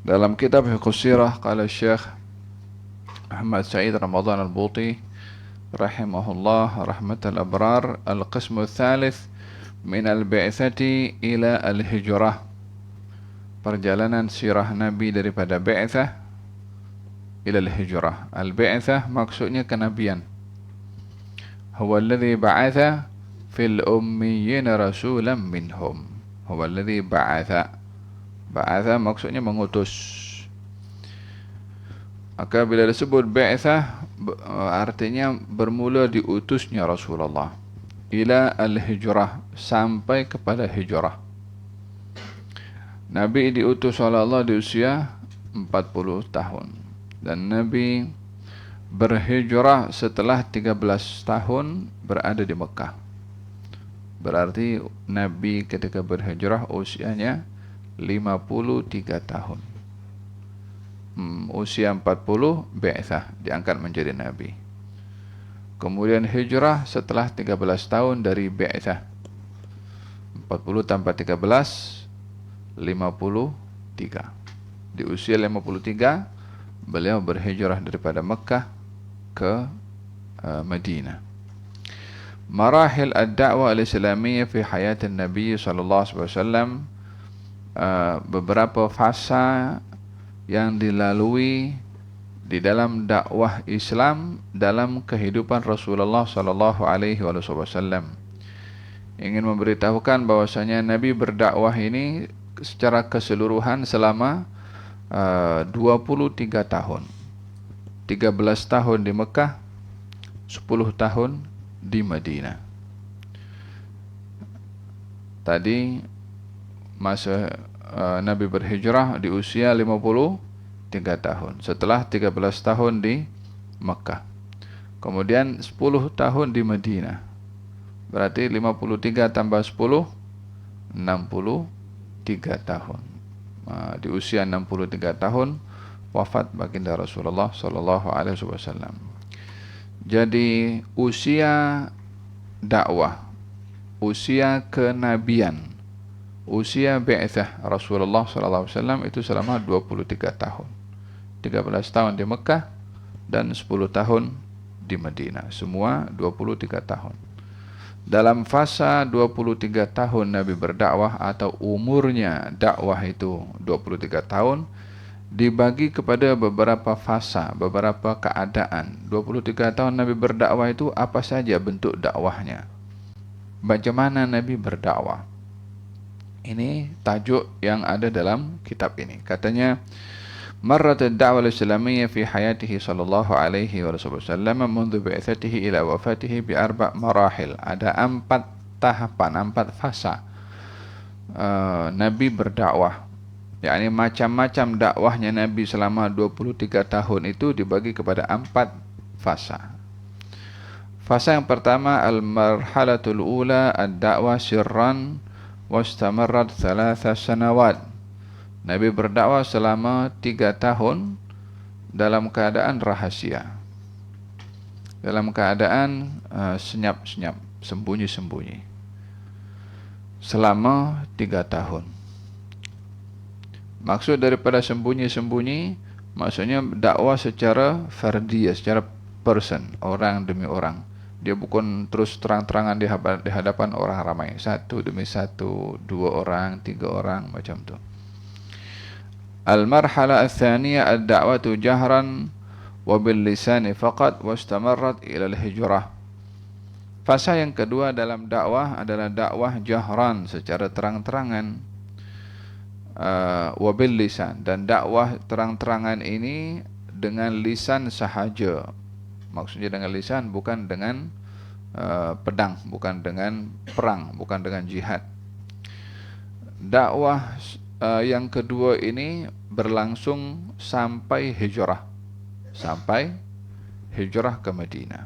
Dalam kitab Fiqh Sirah, qala Syekh Ahmad Sa'id Ramadan Al-Buti rahimahullah rahmatal abrar, al-qismu tsalits min al-bi'tsati ila al-hijrah. Perjalanan sirah Nabi daripada bi'tsah ila al-hijrah. Al-bi'tsah maksudnya kenabian. Huwa alladhi ba'atha fil ummiyyin rasulan minhum. Huwa alladhi ba'atha. Ba'atha maksudnya mengutus. Maka bila disebut bi'tsah artinya bermula diutusnya Rasulullah ila al-hijrah, sampai kepada hijrah. Nabi diutus oleh Allah di usia 40 tahun dan Nabi berhijrah setelah 13 tahun berada di Mekah. Berarti Nabi ketika berhijrah usianya 53 tahun. Usia 40 bi'tsah, diangkat menjadi Nabi. Kemudian hijrah setelah 13 tahun dari bi'tsah. 40 tambah 13, 53. Di usia 53 beliau berhijrah daripada Mekah ke Madinah. Marahil ad-da'wah al-islamiyah fi hayat Nabi sallallahu alaihi wasallam, beberapa fasa yang dilalui di dalam dakwah Islam dalam kehidupan Rasulullah sallallahu alaihi wasallam. Ingin memberitahukan bahwasanya Nabi berdakwah ini secara keseluruhan selama 23 tahun. 13 tahun di Mekah, 10 tahun di Madinah. Tadi masa Nabi berhijrah di usia 53 tahun. Setelah 13 tahun di Mekah. Kemudian 10 tahun di Madinah. Berarti 53 tambah 10, 63 tahun. Di usia 63 tahun wafat baginda Rasulullah sallallahu alaihi wasallam. Jadi usia dakwah, usia kenabian, usia bi'tsah Rasulullah sallallahu alaihi wasallam itu selama 23 tahun. 13 tahun di Mekah dan 10 tahun di Madinah. Semua 23 tahun. Dalam fasa 23 tahun Nabi berdakwah atau umurnya dakwah itu 23 tahun dibagi kepada beberapa fasa, beberapa keadaan. 23 tahun Nabi berdakwah itu apa saja bentuk dakwahnya? Bagaimana Nabi berdakwah? Ini tajuk yang ada dalam kitab ini. Katanya, marrat ad-da'wah al-islamiyyah fi hayatihi sallallahu alaihi wasallam منذ بعثته ila wafatihi bi 4 marahil. Ada 4 tahapan, 4 fasa Nabi berdakwah. yakni macam-macam dakwahnya Nabi selama 23 tahun itu dibagi kepada 4 fasa. Fasa yang pertama, al-marhalatul ula ad-da'wah sirran wastamarrat 3 sanawat. Nabi berdakwah selama 3 tahun dalam keadaan rahasia, dalam keadaan senyap-senyap, sembunyi-sembunyi, selama 3 tahun. Maksud daripada sembunyi-sembunyi, maksudnya dakwah secara fardiyah, secara person, orang demi orang. Dia bukan terus terang-terangan di hadapan orang ramai, satu demi satu, 2 orang, 3 orang, macam tu. Al-marhala al-thaniyah ad-da'watu jahran wa bil lisani faqat wastamarrat ila al-hijrah. Fasa yang kedua dalam dakwah adalah dakwah jahran, secara terang-terangan, wa bil lisan, dan dakwah terang-terangan ini dengan lisan sahaja. Maksudnya dengan lisan, bukan dengan pedang, bukan dengan perang, bukan dengan jihad. Dakwah yang kedua ini berlangsung sampai hijrah, sampai hijrah ke Madinah.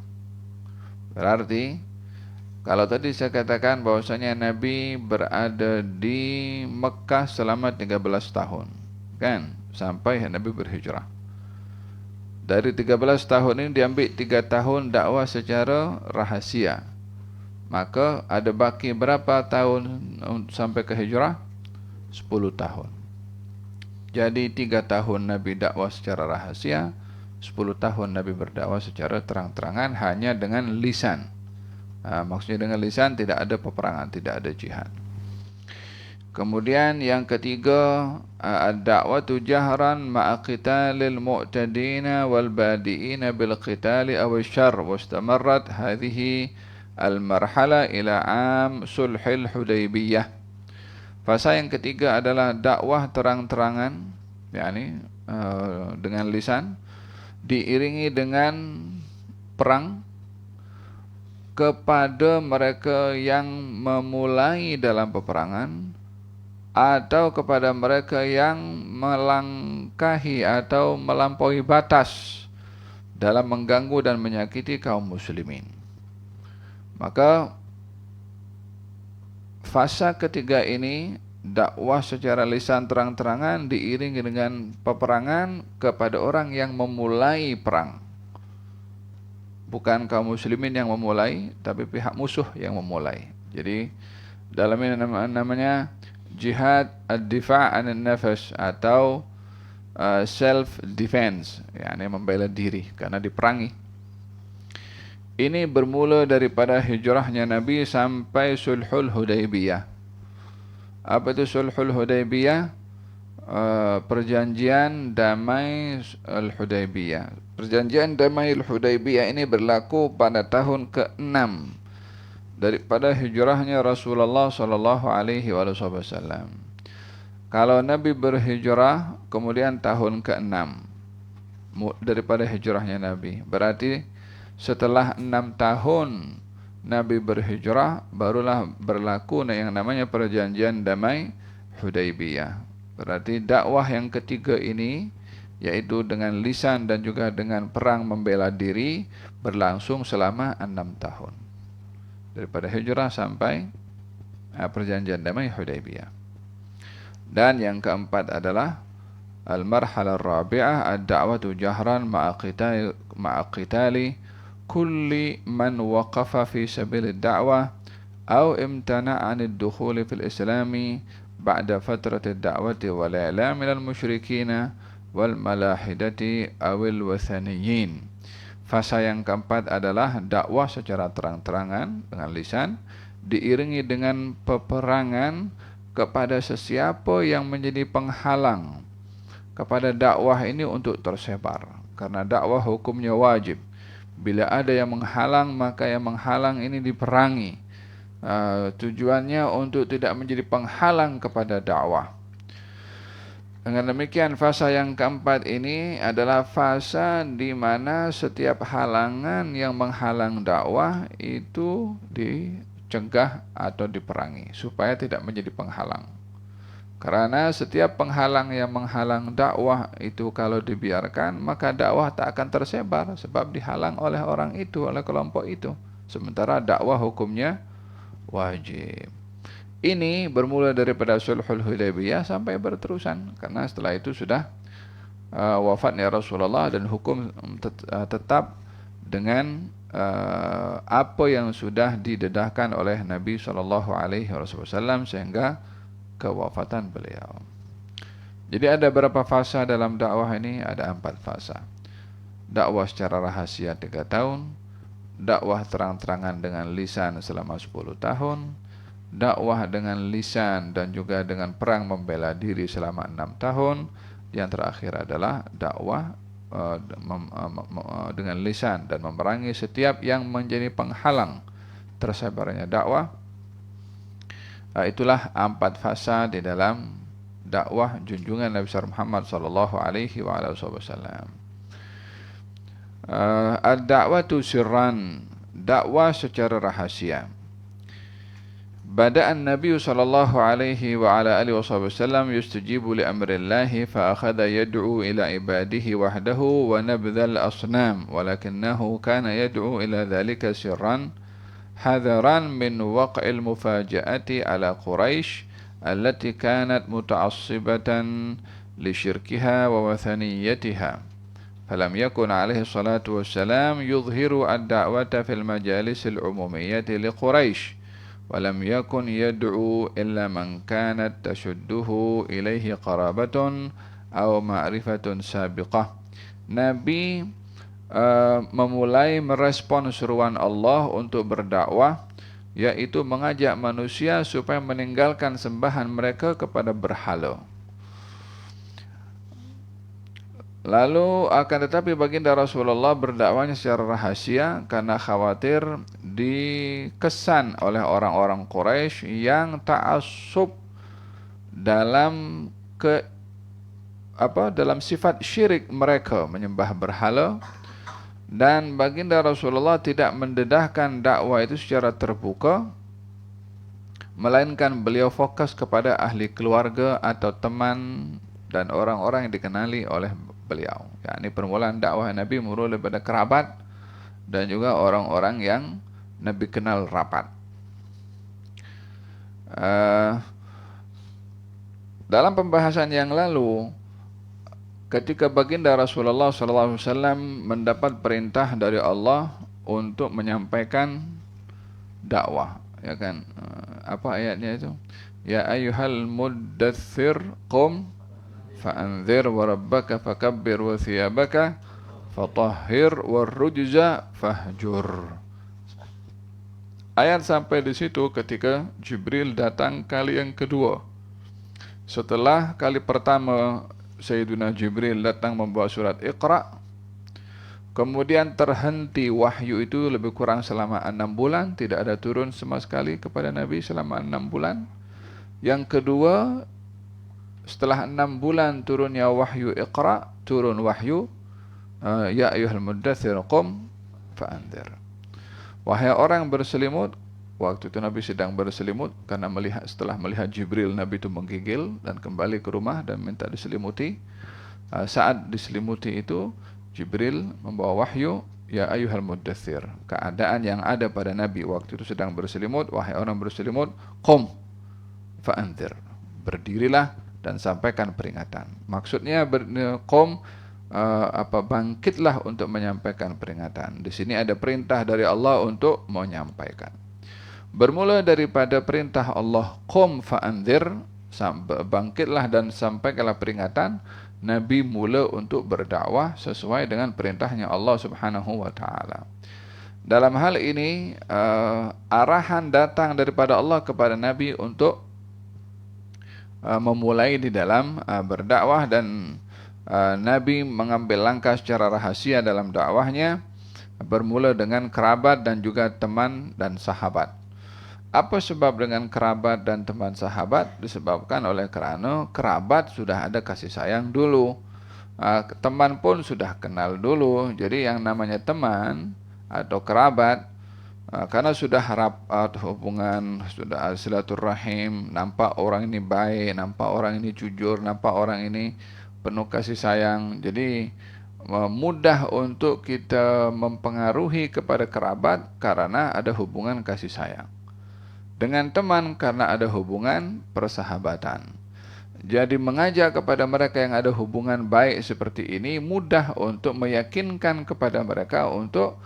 Berarti kalau tadi saya katakan bahwasanya Nabi berada di Mekah selama 13 tahun, kan, sampai Nabi berhijrah. Dari 13 tahun ini diambil 3 tahun dakwah secara rahasia. Maka ada baki berapa tahun sampai ke hijrah? 10 tahun. Jadi 3 tahun Nabi dakwah secara rahasia, 10 tahun Nabi berdakwah secara terang-terangan hanya dengan lisan. Maksudnya dengan lisan tidak ada peperangan, tidak ada jihad. Kemudian yang ketiga, ad-da'watu jahran ma'a qitalil mu'tadina wal badi'ina bil qitali aw syarr wastamarrat hadhihi al-marhala ila am sulhil Hudaybiyah. Fasa yang ketiga adalah dakwah terang-terangan, yakni dengan lisan diiringi dengan perang kepada mereka yang memulai dalam peperangan atau kepada mereka yang melangkahi atau melampaui batas dalam mengganggu dan menyakiti kaum muslimin. Maka fasa ketiga ini, dakwah secara lisan terang-terangan diiringi dengan peperangan kepada orang yang memulai perang. Bukan kaum muslimin yang memulai, tapi pihak musuh yang memulai. Jadi dalam ini namanya jihad ad-difa' an nafas atau self defense, yakni membela diri karena diperangi. Ini bermula daripada hijrahnya Nabi sampai sulhul Hudaybiyah. Apa itu sulhul Hudaybiyah? Perjanjian damai al-Hudaybiyah. Perjanjian damai al-Hudaybiyah ini berlaku pada tahun ke-6 daripada hijrahnya Rasulullah sallallahu alaihi wasallam. Kalau Nabi berhijrah kemudian tahun ke-6 daripada hijrahnya Nabi, berarti setelah 6 tahun Nabi berhijrah barulah berlaku yang namanya perjanjian damai Hudaybiyah. Berarti dakwah yang ketiga ini, yaitu dengan lisan dan juga dengan perang membela diri, berlangsung selama 6 tahun daripada hijrah sampai perjanjian damai Hudaybiyah. Dan yang keempat adalah al-marhalah ar-rabi'ah ad-da'watu jahran ma'a qitali kulli man waqafa fi sabil ad-da'wah aw imtana'a 'an ad-dukhul fil islami ba'da fatrat ad-da'wati wal i'lam minal musyrikina wal malahidati awil wathaniyin. Fasa yang keempat adalah dakwah secara terang-terangan dengan lisan diiringi dengan peperangan kepada sesiapa yang menjadi penghalang kepada dakwah ini untuk tersebar. Karena dakwah hukumnya wajib. Bila ada yang menghalang, maka yang menghalang ini diperangi. Tujuannya untuk tidak menjadi penghalang kepada dakwah. Dengan demikian, fasa yang keempat ini adalah fasa di mana setiap halangan yang menghalang dakwah itu dicegah atau diperangi supaya tidak menjadi penghalang. Karena setiap penghalang yang menghalang dakwah itu kalau dibiarkan, maka dakwah tak akan tersebar sebab dihalang oleh orang itu, oleh kelompok itu. Sementara dakwah hukumnya wajib. Ini bermula daripada sulhul Hudaybiyah sampai berterusan, karena setelah itu sudah wafatnya Rasulullah dan hukum tetap dengan apa yang sudah didedahkan oleh Nabi SAW sehingga kewafatan beliau. Jadi ada berapa fasa dalam dakwah ini? Ada 4 fasa. Dakwah secara rahasia 3 tahun, dakwah terang-terangan dengan lisan selama 10 tahun, dakwah dengan lisan dan juga dengan perang membela diri selama 6 tahun. Yang terakhir adalah dakwah dengan lisan dan memerangi setiap yang menjadi penghalang tersebarnya dakwah. Itulah 4 fasa di dalam dakwah junjungan Nabi Muhammad sallallahu alaihi wasallam. Ad-da'watu sirran, dakwah secara rahasia. بدأ النبي صلى الله عليه وعلى آله وسلم يستجيب لأمر الله فأخذ يدعو إلى عباده وحده ونبذ الأصنام ولكنه كان يدعو إلى ذلك سرا حذرا من وقع المفاجأة على قريش التي كانت متعصبة لشركها ووثنيتها فلم يكن عليه الصلاة والسلام يظهر الدعوة في المجالس العمومية لقريش ولم يكن يدعو إلا من كانت تشده إليه قرابة atau ma'rifatun sabiqah. Nabi memulai merespon seruan Allah untuk berdakwah, yaitu mengajak manusia supaya meninggalkan sembahan mereka kepada berhala. Lalu akan tetapi baginda Rasulullah berdakwahnya secara rahasia karena khawatir dikesan oleh orang-orang Quraisy yang ta'assub dalam dalam sifat syirik mereka menyembah berhala, dan baginda Rasulullah tidak mendedahkan dakwah itu secara terbuka, melainkan beliau fokus kepada ahli keluarga atau teman dan orang-orang yang dikenali oleh beliau. Yakni permulaan dakwah Nabi mula daripada kerabat dan juga orang-orang yang Nabi kenal rapat. Dalam pembahasan yang lalu, ketika baginda Rasulullah SAW mendapat perintah dari Allah untuk menyampaikan dakwah, ya kan? Apa ayatnya itu? Ya ayyuhal muddathir qum fa'anzir wa rabbaka fakabbir wa thiyabaka fatahhir wa rujza fahjur. Ayat sampai di situ ketika Jibril datang kali yang kedua. Setelah kali pertama Sayyidina Jibril datang membawa surat Iqra, kemudian terhenti wahyu itu lebih kurang selama 6 bulan, tidak ada turun sama sekali kepada Nabi selama 6 bulan. Yang kedua, setelah 6 bulan turunnya wahyu Iqra, turun wahyu ya ayyuhal muddathir qum fa'anzir. Wahai orang berselimut. Waktu itu Nabi sedang berselimut karena setelah melihat Jibril, Nabi itu menggigil dan kembali ke rumah dan minta diselimuti. Saat diselimuti itu Jibril membawa wahyu ya ayyuhal muddathir. Keadaan yang ada pada Nabi waktu itu sedang berselimut, wahai orang berselimut, qum fa'anzir, berdirilah dan sampaikan peringatan. Maksudnya qum bangkitlah untuk menyampaikan peringatan. Di sini ada perintah dari Allah untuk menyampaikan. Bermula daripada perintah Allah qum fa'anzir, bangkitlah dan sampaikanlah peringatan, Nabi mula untuk berdakwah sesuai dengan perintahnya Allah Subhanahu wa taala. Dalam hal ini arahan datang daripada Allah kepada Nabi untuk memulai di dalam berdakwah, dan Nabi mengambil langkah secara rahasia dalam dakwahnya, bermula dengan kerabat dan juga teman dan sahabat. Apa sebab dengan kerabat dan teman sahabat? Disebabkan oleh kerana kerabat sudah ada kasih sayang dulu, teman pun sudah kenal dulu. Jadi yang namanya teman atau kerabat, karena sudah rapat hubungan, sudah silaturahim, nampak orang ini baik, nampak orang ini jujur, nampak orang ini penuh kasih sayang, jadi mudah untuk kita mempengaruhi kepada kerabat karena ada hubungan kasih sayang. Dengan teman karena ada hubungan persahabatan. Jadi mengajak kepada mereka yang ada hubungan baik seperti ini mudah untuk meyakinkan kepada mereka untuk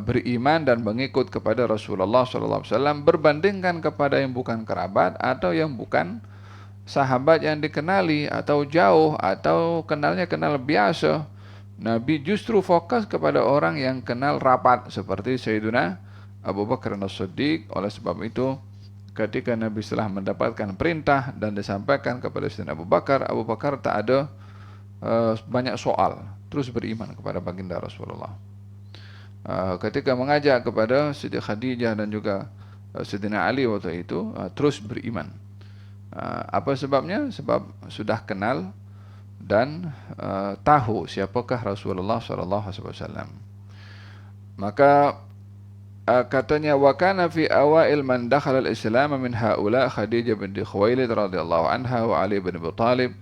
beriman dan mengikut kepada Rasulullah SAW, berbandingkan kepada yang bukan kerabat atau yang bukan sahabat yang dikenali atau jauh atau kenal biasa. Nabi justru fokus kepada orang yang kenal rapat seperti Sayyidina Abu Bakar As-Siddiq. Oleh sebab itu ketika Nabi setelah mendapatkan perintah dan disampaikan kepada Sayyidina Abu Bakar tak ada banyak soal, terus beriman kepada baginda Rasulullah. Ketika mengajak kepada Siti Khadijah dan juga Sayyidina Ali waktu itu, terus beriman. Apa sebabnya? Sebab sudah kenal dan tahu siapakah Rasulullah SAW. Maka katanya wa kana fi awail man dakhala al-islam min haula Khadijah binti Khuwailid radhiyallahu anha wa Ali bin Abi Talib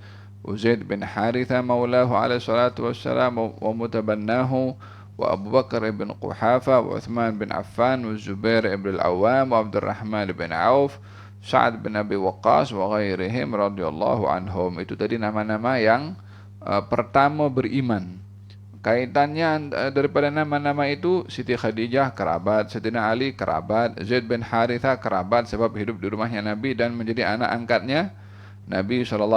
wa Zaid bin Haritha maulahu alaihi salatu wassalam wa mutabannahu wa Abu Bakar bin Quhafa wa Uthman bin Affan wa Zubair ibn al-Awwam wa Abdurrahman bin Auf, Sa'ad bin Abi Waqqas wa ghairihim radhiyallahu anhum. Itu tadi nama-nama yang pertama beriman. Kaitannya daripada nama-nama itu, Siti Khadijah kerabat, Sayyidina Ali kerabat, Zaid bin Haritha kerabat sebab hidup di rumahnya Nabi dan menjadi anak angkatnya Nabi SAW.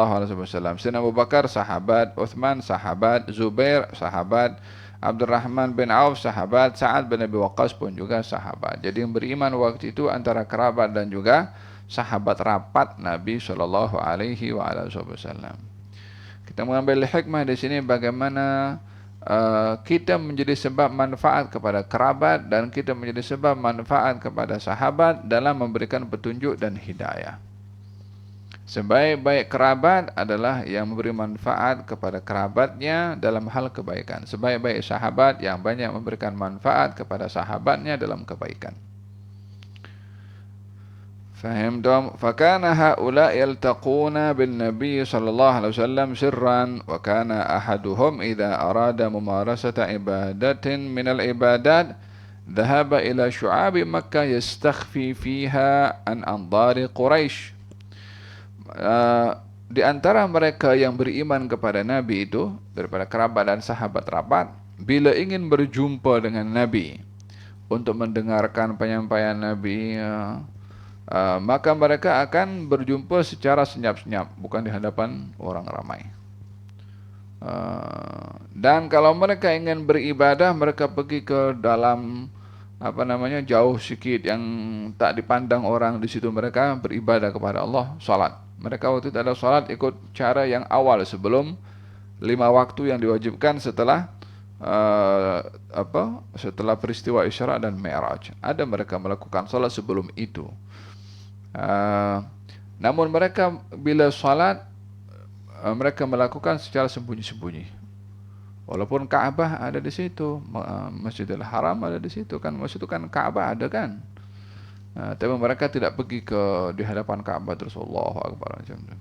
Sayyidina Abu Bakar sahabat, Uthman sahabat, Zubair sahabat, Abdurrahman bin Auf sahabat, Sa'ad bin Abi Waqqas pun juga sahabat. Jadi yang beriman waktu itu antara kerabat dan juga sahabat rapat Nabi SAW. Kita mengambil hikmah di sini bagaimana kita menjadi sebab manfaat kepada kerabat dan kita menjadi sebab manfaat kepada sahabat dalam memberikan petunjuk dan hidayah. Sebaik-baik kerabat adalah yang memberi manfaat kepada kerabatnya dalam hal kebaikan. Sebaik-baik sahabat yang banyak memberikan manfaat kepada sahabatnya dalam kebaikan. فهمتم فكان هؤلاء يلتقون بالنبي صلى الله عليه وسلم سرا وكان أحدهم إذا أراد ممارسة عبادة من العبادات ذهب إلى شعاب مكة يستخفي فيها عن أنظار قريش. Di antara mereka yang beriman kepada Nabi itu daripada kerabat dan sahabat rapat, bila ingin berjumpa dengan Nabi untuk mendengarkan penyampaian Nabi, maka mereka akan berjumpa secara senyap-senyap, bukan di hadapan orang ramai. Dan kalau mereka ingin beribadah, mereka pergi ke dalam jauh sikit yang tak dipandang orang. Di situ mereka beribadah kepada Allah, salat. Mereka waktu itu ada salat ikut cara yang awal sebelum 5 waktu yang diwajibkan setelah setelah peristiwa Isra dan Mi'raj. Ada mereka melakukan salat sebelum itu. Namun mereka bila salat mereka melakukan secara sembunyi-sembunyi. Walaupun Ka'bah ada di situ, Masjidil Haram ada di situ kan, maksud itu kan Ka'bah ada kan. Tapi mereka tidak pergi ke di hadapan Ka'bah terus Allahu Akbar macam itu.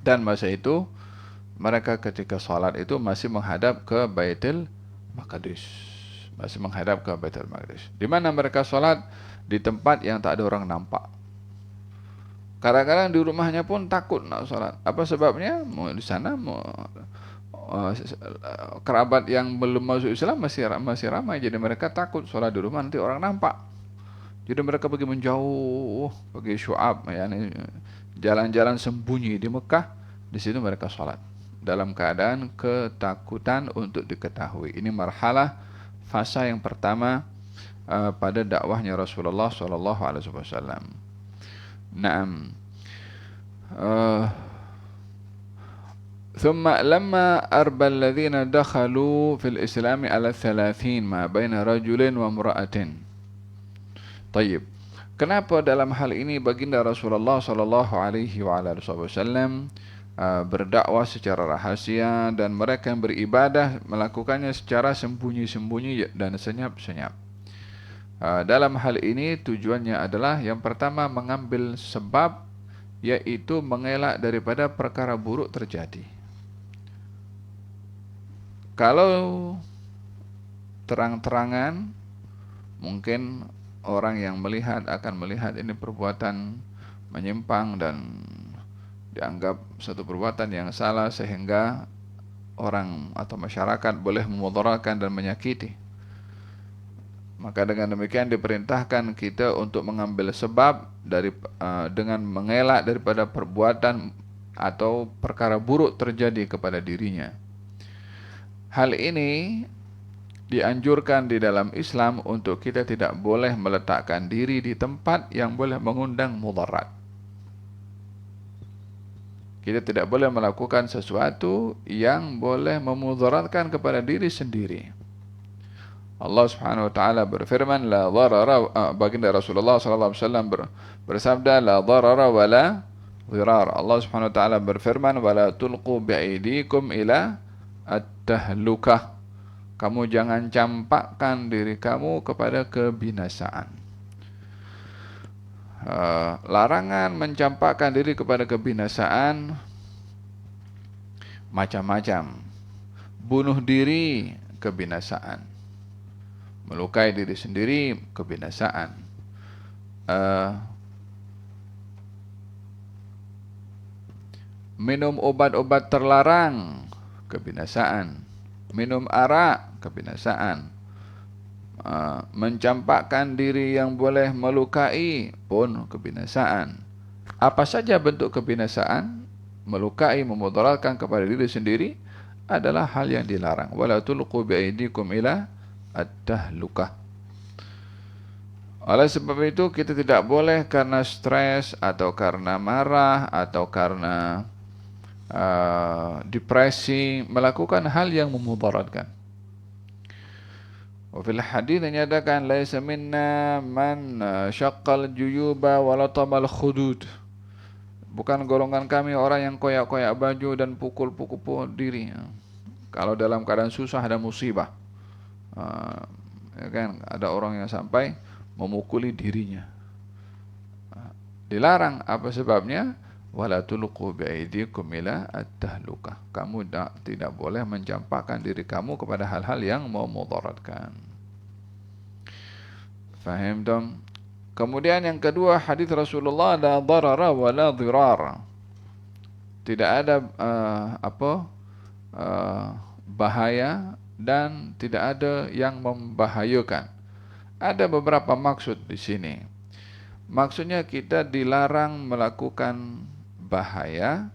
Dan masa itu mereka ketika salat itu masih menghadap ke Baitul Maqdis. Masih menghadap ke Baitul Maqdis. Di mana mereka salat? Di tempat yang tak ada orang nampak. Kadang-kadang di rumahnya pun takut nak salat. Apa sebabnya? Di sana kerabat yang belum masuk Islam masih ramai. Jadi mereka takut salat di rumah nanti orang nampak. Jadi mereka pergi menjauh, pergi syu'ab, yakni jalan-jalan sembunyi di Mekah. Di situ mereka salat dalam keadaan ketakutan untuk diketahui. Ini marhalah fasa yang pertama pada dakwahnya Rasulullah sallallahu alaihi wasallam. Naam. ثم لما أربى الذين دخلوا في الإسلام على 30 ما بين رجل وامرأة. طيب. Kenapa dalam hal ini baginda Rasulullah sallallahu alaihi wasallam berdakwah secara rahasia dan mereka yang beribadah melakukannya secara sembunyi-sembunyi dan senyap-senyap. Dalam hal ini tujuannya adalah yang pertama mengambil sebab, yaitu mengelak daripada perkara buruk terjadi. Kalau terang-terangan, mungkin orang yang melihat akan melihat ini perbuatan menyimpang dan dianggap satu perbuatan yang salah sehingga orang atau masyarakat boleh memudaratkan dan menyakiti. Maka dengan demikian diperintahkan kita untuk mengambil sebab dengan mengelak daripada perbuatan atau perkara buruk terjadi kepada dirinya. Hal ini dianjurkan di dalam Islam untuk kita tidak boleh meletakkan diri di tempat yang boleh mengundang mudarat. Kita tidak boleh melakukan sesuatu yang boleh memudaratkan kepada diri sendiri. Allah Subhanahu wa taala berfirman, la dharara, baginda Rasulullah sallallahu alaihi wasallam bersabda, la dharara wala dhirar. Allah Subhanahu wa taala berfirman, wala tulqu biaidikum ila at-tahlukah. Kamu jangan campakkan diri kamu kepada kebinasaan. Larangan mencampakkan diri kepada kebinasaan macam-macam. Bunuh diri, kebinasaan. Melukai diri sendiri, kebinasaan. Minum obat-obat terlarang, kebinasaan. Minum arak, kebinasaan. Mencampakkan diri yang boleh melukai pun kebinasaan. Apa saja bentuk kebinasaan, melukai, memudaratkan kepada diri sendiri adalah hal yang dilarang. Wala tulqu biaidikum ila at-tahlukah. Oleh sebab itu kita tidak boleh karena stres atau karena marah atau karena depresi melakukan hal yang memudaratkan. Wa fil hadits dinyatakan laisa minna man syaqqal juyuba wa latamal khudud. Bukan golongan kami orang yang koyak-koyak baju dan pukul-pukul diri. Kalau dalam keadaan susah ada musibah, ya kan, ada orang yang sampai memukuli dirinya. Dilarang. Apa sebabnya? Wala tulqu biaidikum ila at-tahlukah. Kamu tidak boleh mencampakkan diri kamu kepada hal-hal yang memudaratkan. Faham dong? Kemudian yang kedua, hadis Rasulullah, la darara wa la dirar. Tidak ada bahaya dan tidak ada yang membahayakan. Ada beberapa maksud di sini. Maksudnya kita dilarang melakukan bahaya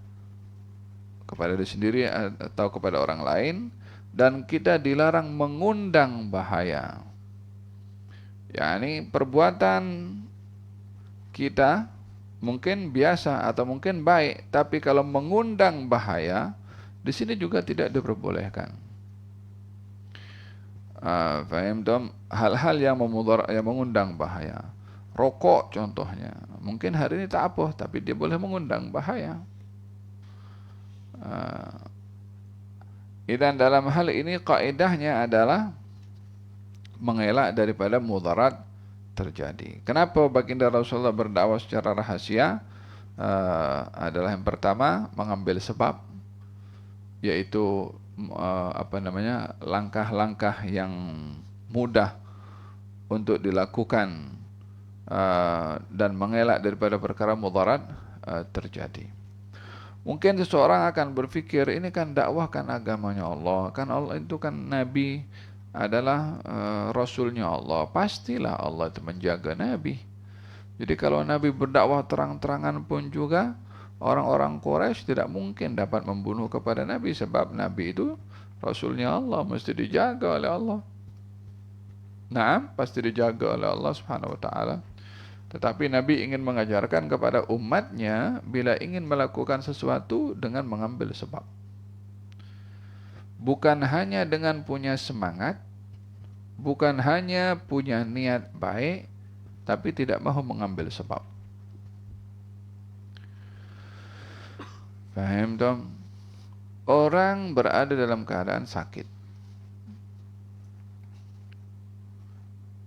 kepada diri sendiri atau kepada orang lain, dan kita dilarang mengundang bahaya. yakni perbuatan kita mungkin biasa atau mungkin baik, tapi kalau mengundang bahaya, di sini juga tidak diperbolehkan. Faham dong? Hal-hal yang mengundang bahaya. Rokok contohnya, mungkin hari ini tak apa, tapi dia boleh mengundang bahaya. Dan dalam hal ini kaidahnya adalah mengelak daripada mudarat terjadi. Kenapa baginda Rasulullah berdakwah secara rahasia? Adalah yang pertama, mengambil sebab, yaitu langkah-langkah yang mudah untuk dilakukan dan mengelak daripada perkara mudarat terjadi. Mungkin seseorang akan berpikir, ini kan dakwah kan agamanya Allah, kan Allah itu kan Nabi adalah Rasulnya Allah, pastilah Allah itu menjaga Nabi. Jadi kalau Nabi berdakwah terang-terangan pun juga orang-orang Quraisy tidak mungkin dapat membunuh kepada Nabi, sebab Nabi itu Rasulnya Allah, mesti dijaga oleh Allah. Nah, pasti dijaga oleh Allah Subhanahu wa taala. Tetapi Nabi ingin mengajarkan kepada umatnya, bila ingin melakukan sesuatu dengan mengambil sebab. Bukan hanya dengan punya semangat, bukan hanya punya niat baik, tapi tidak mahu mengambil sebab. Faham dong? Orang berada dalam keadaan sakit.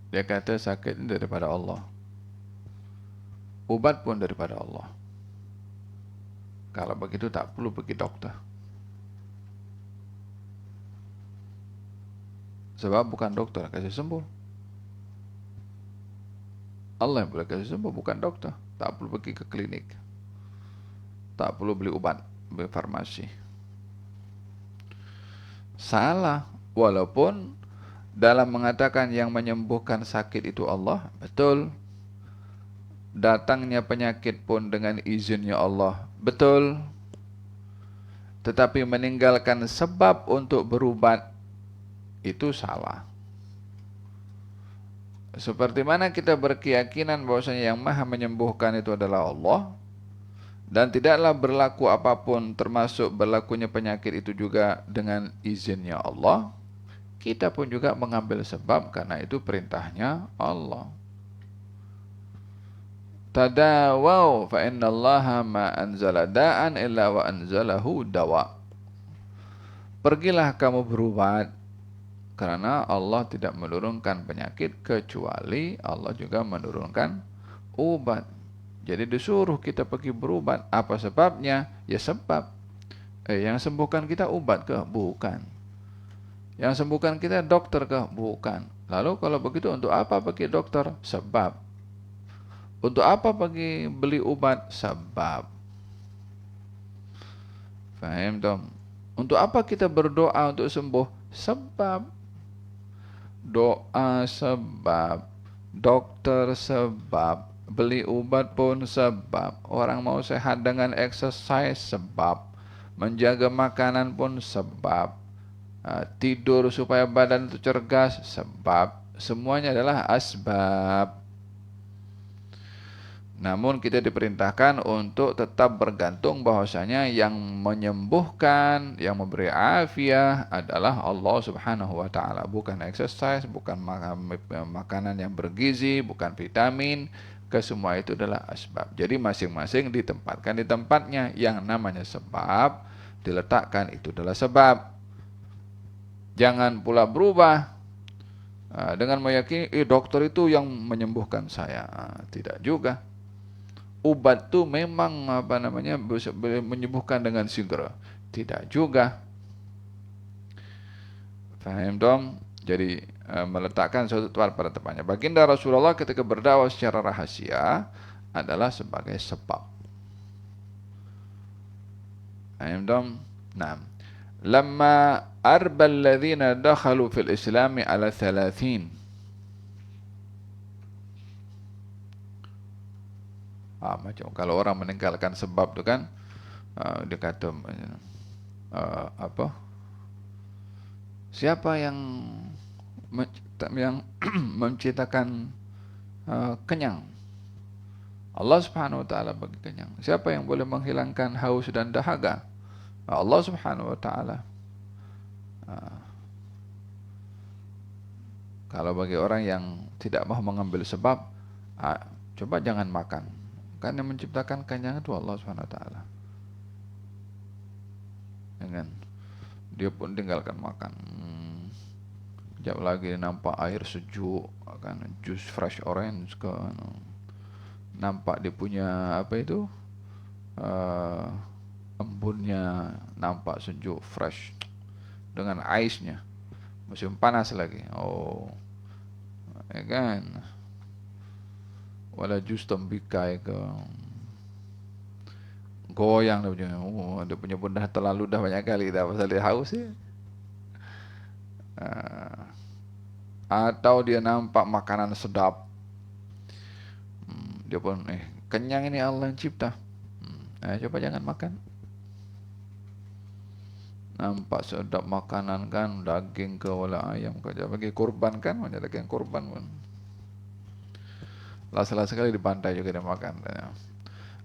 Dia kata sakit ini daripada Allah. Ubat pun daripada Allah. Kalau begitu tak perlu pergi dokter. Sebab bukan dokter kasih sembuh. Allah yang boleh kasih sembuh, bukan dokter. Tak perlu pergi ke klinik. Tak perlu beli obat, beli farmasi. Salah. Walaupun dalam mengatakan yang menyembuhkan sakit itu Allah, betul. Datangnya penyakit pun dengan izinnya Allah, betul. Tetapi meninggalkan sebab untuk berubat, itu salah. Seperti mana kita berkeyakinan bahwasanya yang maha menyembuhkan itu adalah Allah, dan tidaklah berlaku apapun termasuk berlakunya penyakit itu juga dengan izinnya Allah, kita pun juga mengambil sebab karena itu perintahnya Allah. Tadawaw fa innallaha ma anzala da'an illa wa anzalahu dawa. Pergilah kamu berubat, karena Allah tidak menurunkan penyakit kecuali Allah juga menurunkan obat. Jadi disuruh kita pergi berubat. Apa sebabnya? Ya sebab. Yang sembuhkan kita obat ke? Bukan. Yang sembuhkan kita dokter ke? Bukan. Lalu kalau begitu untuk apa pergi dokter? Sebab. Untuk apa pergi beli obat? Sebab. Faham dong? Untuk apa kita berdoa untuk sembuh? Sebab. Doa sebab, dokter sebab, beli obat pun sebab, orang mau sehat dengan exercise sebab, menjaga makanan pun sebab, tidur supaya badan itu cergas sebab, semuanya adalah asbab. Namun kita diperintahkan untuk tetap bergantung bahwasanya yang menyembuhkan, yang memberi afiah adalah Allah Subhanahu wa taala, bukan exercise, bukan makanan yang bergizi, bukan vitamin. Kesemua itu adalah asbab. Jadi masing-masing ditempatkan di tempatnya. Yang namanya sebab diletakkan itu adalah sebab. Jangan pula berubah dengan meyakini dokter itu yang menyembuhkan saya. Tidak juga. Obat itu memang bisa menyembuhkan dengan segera. Tidak juga. Faham dong? Jadi meletakkan suatu tempat pada tempatnya. Baginda Rasulullah ketika berdakwah secara rahasia adalah sebagai sebab. Faham dong? Nah, lamma arba alladhina dakhalu fil islami ala 30. Macam kalau orang meninggalkan sebab itu kan, dia kata apa? Siapa yang menciptakan kenyang? Allah Subhanahu wa taala bagi kenyang. Siapa yang boleh menghilangkan haus dan dahaga? Allah Subhanahu wa taala. Kalau bagi orang yang tidak mau mengambil sebab, coba jangan makan. Kan yang menciptakan kenyang itu Allah Subhanahu wa taala. Dengan dia pun tinggalkan makan. Sekejap lagi nampak air sejuk, kan jus fresh orange kan. Nampak dia punya apa itu? Embunnya nampak sejuk fresh dengan aisnya. Musim panas lagi. Oh. Ya kan? Wala jus tembikai ke goyang dia punya bunda terlalu dah banyak kali dah pasal dia haus ya. Atau dia nampak makanan sedap, dia pun kenyang, ini Allah yang cipta, coba jangan makan. Nampak sedap makanan kan, daging ke wala ayam ke, bagi kurban kan, banyak daging kurban pun lah sekali dibantai juga dia makan.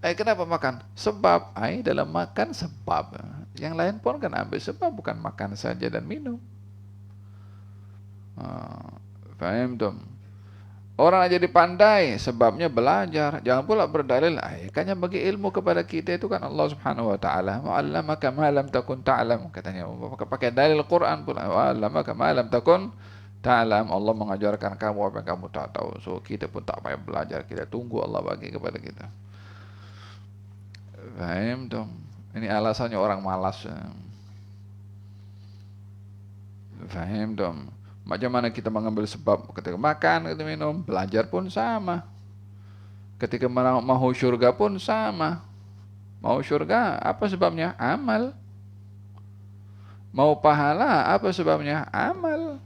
Kenapa makan? Sebab dalam makan sebab. Yang lain pun kan ambil sebab, bukan makan saja dan minum. Faham tuh? Orang aja dipandai, sebabnya belajar. Jangan pula berdalil, kan yang bagi ilmu kepada kita itu kan Allah Subhanahu wa taala. Wa'allamaka ma lam takun ta'lam, katanya. Maka pakai dalil Quran pula. Wa'allamaka ma lam takun ta'lam. Allah mengajarkan kamu apa yang kamu tak tahu. So kita pun tak payah belajar, kita tunggu Allah bagi kepada kita. Faham tuh? Ini alasannya orang malas. Faham tuh? Macam mana kita mengambil sebab ketika makan, ketika minum, belajar pun sama. Ketika mau syurga pun sama. Mau syurga, apa sebabnya? Amal. Mau pahala, apa sebabnya? Amal.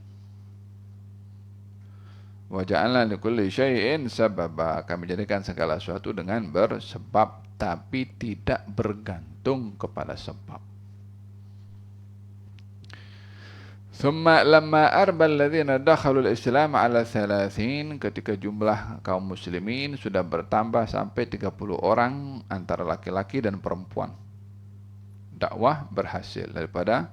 Wa ja'alna likulli syai'in sababa. Kami jadikan segala sesuatu dengan bersebab, tapi tidak bergantung kepada sebab. Thumma lamma arba alladhina dakhalul Islam ala 30, ketika jumlah kaum muslimin sudah bertambah sampai 30 orang antara laki-laki dan perempuan. Dakwah berhasil daripada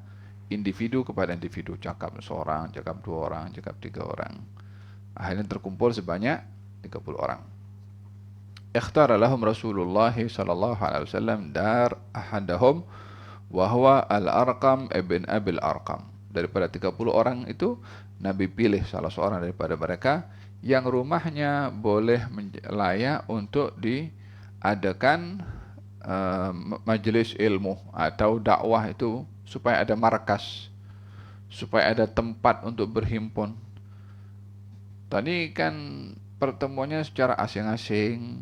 individu kepada individu, cakap seorang, cakap dua orang, cakap tiga orang. Akhirnya terkumpul sebanyak 30 orang. Ikhtara lahum Rasulullah sallallahu alaihi wasallam dar ahadahum wa huwa Al-Arqam ibn Abil Arqam. Daripada 30 orang itu, Nabi pilih salah seorang daripada mereka yang rumahnya boleh layak untuk diadakan majelis ilmu atau dakwah itu, supaya ada markas, supaya ada tempat untuk berhimpun. Tadi kan pertemuannya secara asing-asing,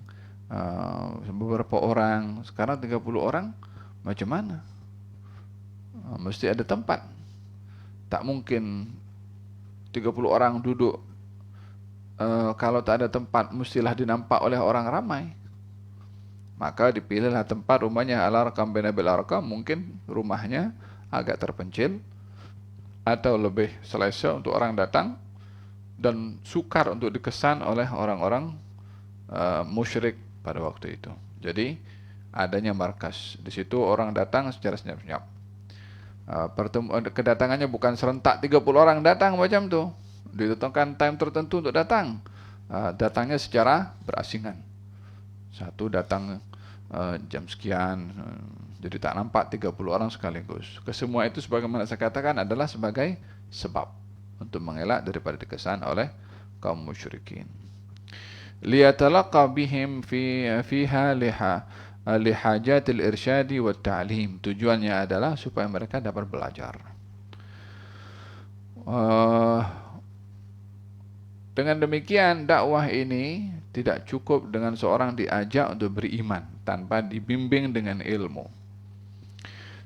beberapa orang. Sekarang 30 orang, macam mana? Mesti ada tempat. Tak mungkin 30 orang duduk kalau tak ada tempat mestilah dinampak oleh orang ramai. Maka dipilihlah tempat rumahnya Al-Arqam bin Abil Arqam, mungkin rumahnya agak terpencil atau lebih selesa untuk orang datang dan sukar untuk dikesan oleh orang-orang musyrik pada waktu itu. Jadi adanya markas. Di situ orang datang secara senyap-senyap. Kedatangannya bukan serentak 30 orang datang macam tu. Ditentukan time tertentu untuk datang. Datangnya secara berasingan. Satu datang jam sekian, jadi tak nampak 30 orang sekaligus. Kesemua itu sebagaimana saya katakan adalah sebagai sebab untuk mengelak daripada dikesan oleh kaum musyrikin. Liyatalaqa bihim fiha lihajatil irsyadi wat ta'lim. Tujuannya adalah supaya mereka dapat belajar. Dengan demikian, dakwah ini tidak cukup dengan seorang diajak untuk beriman tanpa dibimbing dengan ilmu.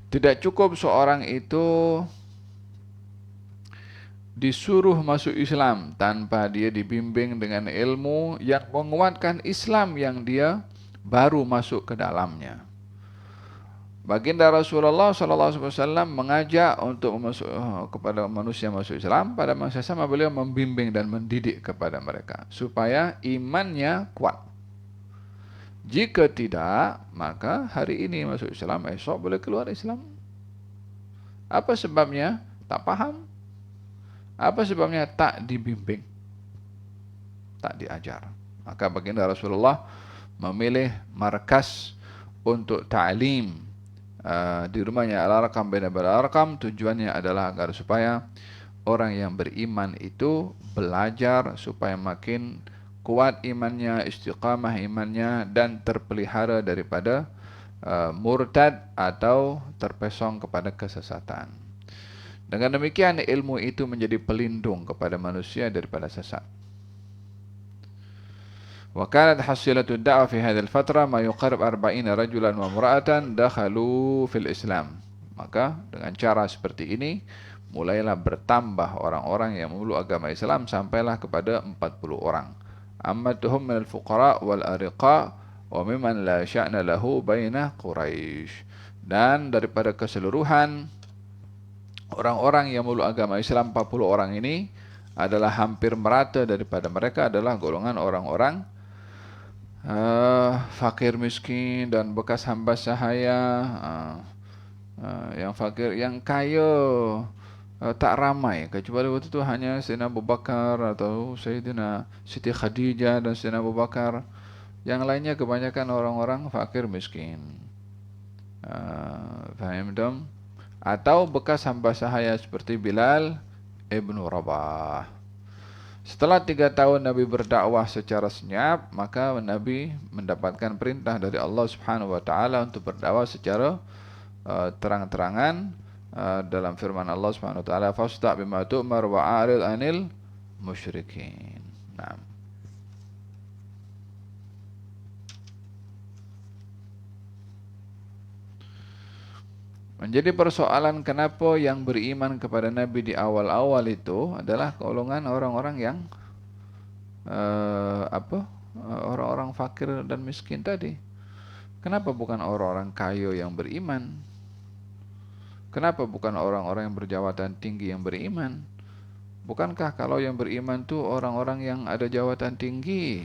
Tidak cukup seorang itu disuruh masuk Islam tanpa dia dibimbing dengan ilmu yang menguatkan Islam yang dia baru masuk ke dalamnya. Baginda Rasulullah SAW mengajak untuk kepada manusia masuk Islam. Pada masa sama beliau membimbing dan mendidik kepada mereka supaya imannya kuat. Jika tidak, maka hari ini masuk Islam, esok boleh keluar Islam. Apa sebabnya? Tak paham. Apa sebabnya? Tak dibimbing, tak diajar. Maka baginda Rasulullah memilih markas untuk ta'lim di rumahnya Al-Arqam bin Abil Arqam. Tujuannya adalah agar supaya orang yang beriman itu belajar supaya makin kuat imannya, istiqamah imannya, dan terpelihara daripada murtad atau terpesong kepada kesesatan. Dengan demikian ilmu itu menjadi pelindung kepada manusia daripada sesat. وكانت حصيلة الدعوة في هذه الفترة ما يقارب 40 رجلا وامرأة دخلوا في الإسلام. Maka dengan cara seperti ini mulailah bertambah orang-orang yang memeluk agama Islam sampailah kepada 40 orang. Ammatuhum minal fuqara wal ariqa wa mimman la sya'na lahu baina Quraisy. Dan daripada keseluruhan orang-orang yang memeluk agama Islam 40 orang ini adalah hampir merata daripada mereka adalah golongan orang-orang fakir miskin dan bekas hamba sahaya. Yang fakir, yang kaya tak ramai, kecuali waktu itu hanya Sayyidina Abu Bakar atau Sayyidina Siti Khadijah dan Sayyidina Abu Bakar. Yang lainnya kebanyakan orang-orang fakir miskin. Faham dong? Atau bekas hamba sahaya seperti Bilal ibnu Rabah. Setelah 3 tahun Nabi berdakwah secara senyap, maka Nabi mendapatkan perintah dari Allah Subhanahu wa taala untuk berdakwah secara terang-terangan dalam firman Allah Subhanahu wa taala, "Fasta' bima tu'mar wa 'arid 'anil musyrikin." Nah. Menjadi persoalan kenapa yang beriman kepada Nabi di awal-awal itu adalah golongan orang-orang yang orang-orang fakir dan miskin tadi. Kenapa bukan orang-orang kaya yang beriman? Kenapa bukan orang-orang yang berjawatan tinggi yang beriman? Bukankah kalau yang beriman itu orang-orang yang ada jawatan tinggi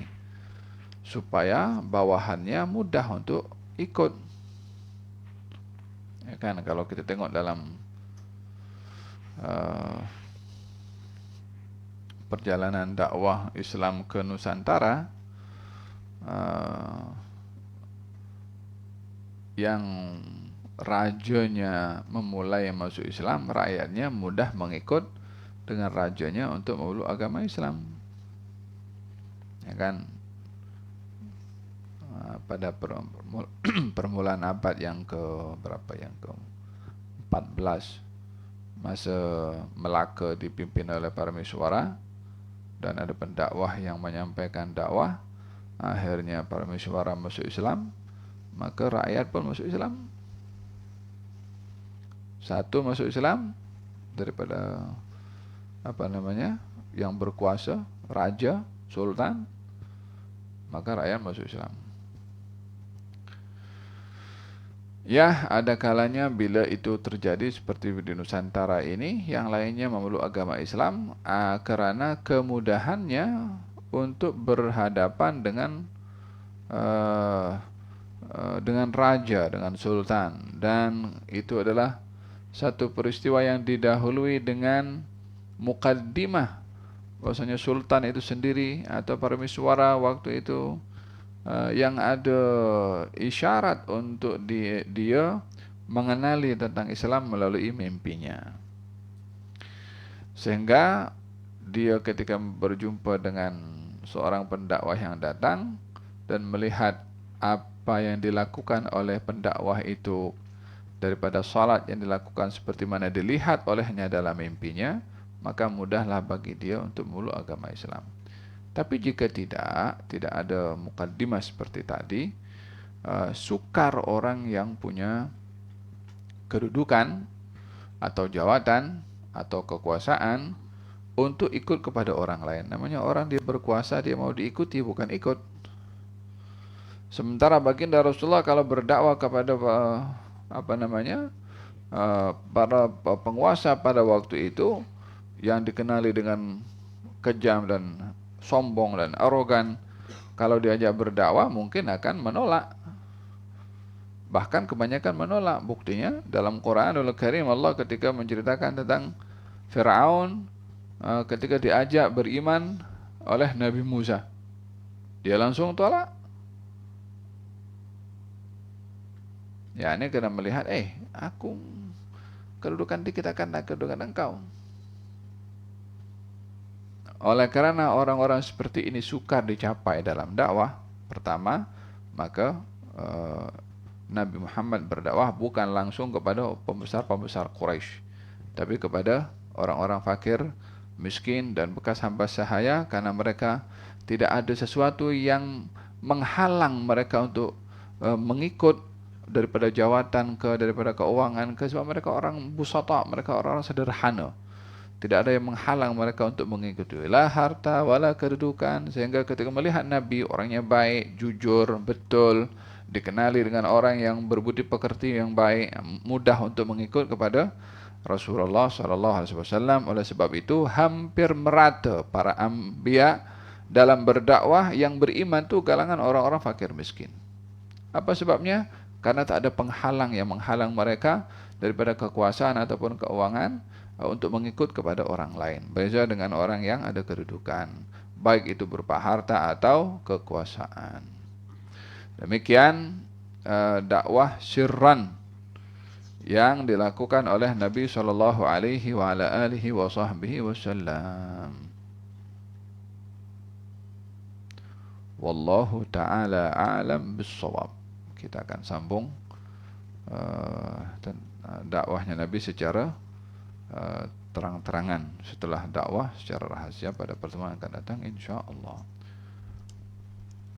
supaya bawahannya mudah untuk ikut? Ya kan, kalau kita tengok dalam perjalanan dakwah Islam ke Nusantara, yang rajanya memulai masuk Islam, rakyatnya mudah mengikut dengan rajanya untuk memeluk agama Islam. Ya kan? Pada permulaan abad yang ke berapa, yang ke 14, masa Melaka dipimpin oleh Parameswara dan ada pendakwah yang menyampaikan dakwah, akhirnya Parameswara masuk Islam, maka rakyat pun masuk Islam. Satu masuk Islam daripada yang berkuasa, raja, sultan, maka rakyat masuk Islam. Ya, ada kalanya bila itu terjadi seperti di Nusantara ini, yang lainnya memeluk agama Islam karena kemudahannya untuk berhadapan uh, dengan raja, dengan sultan, dan itu adalah satu peristiwa yang didahului dengan mukaddimah, bahwasanya sultan itu sendiri atau permiswara waktu itu yang ada isyarat untuk dia mengenali tentang Islam melalui mimpinya, sehingga dia ketika berjumpa dengan seorang pendakwah yang datang dan melihat apa yang dilakukan oleh pendakwah itu daripada salat yang dilakukan seperti mana dilihat olehnya dalam mimpinya, maka mudahlah bagi dia untuk memeluk agama Islam. Tapi jika tidak ada mukaddimah seperti tadi, sukar orang yang punya kedudukan atau jawatan atau kekuasaan untuk ikut kepada orang lain. Namanya orang dia berkuasa, dia mau diikuti, bukan ikut. Sementara baginda Rasulullah kalau berdakwah kepada para penguasa pada waktu itu yang dikenali dengan kejam dan sombong dan arogan, kalau diajak berdakwah mungkin akan menolak. Bahkan kebanyakan menolak. Buktinya dalam Quranul Karim Allah ketika menceritakan tentang Fir'aun ketika diajak beriman oleh Nabi Musa, dia langsung tolak. Ya, ini kena melihat, aku kedudukan dikit akan kedudukan engkau. Oleh karena orang-orang seperti ini sukar dicapai dalam dakwah, pertama, maka Nabi Muhammad berdakwah bukan langsung kepada pembesar-pembesar Quraisy, tapi kepada orang-orang fakir, miskin, dan bekas hamba sahaya, karena mereka tidak ada sesuatu yang menghalang mereka untuk mengikut daripada jawatan daripada keuangan sebab mereka orang busata, mereka orang sederhana. Tidak ada yang menghalang mereka untuk mengikuti, la harta wala kedudukan, sehingga ketika melihat Nabi orangnya baik, jujur, betul, dikenali dengan orang yang berbudi pekerti yang baik, mudah untuk mengikut kepada Rasulullah SAW. Oleh sebab itu hampir merata para anbiya dalam berdakwah yang beriman itu kalangan orang-orang fakir miskin. Apa sebabnya? Karena tak ada penghalang yang menghalang mereka daripada kekuasaan ataupun keuangan untuk mengikut kepada orang lain. Beza dengan orang yang ada kedudukan, baik itu berupa harta atau kekuasaan. Demikian dakwah sirran yang dilakukan oleh Nabi sallallahu alaihi wa ala alihi wasallam. Wallahu taala a'lam bis-shawab. Kita akan sambung dakwahnya Nabi secara terang-terangan setelah dakwah secara rahasia pada pertemuan akan datang insyaallah.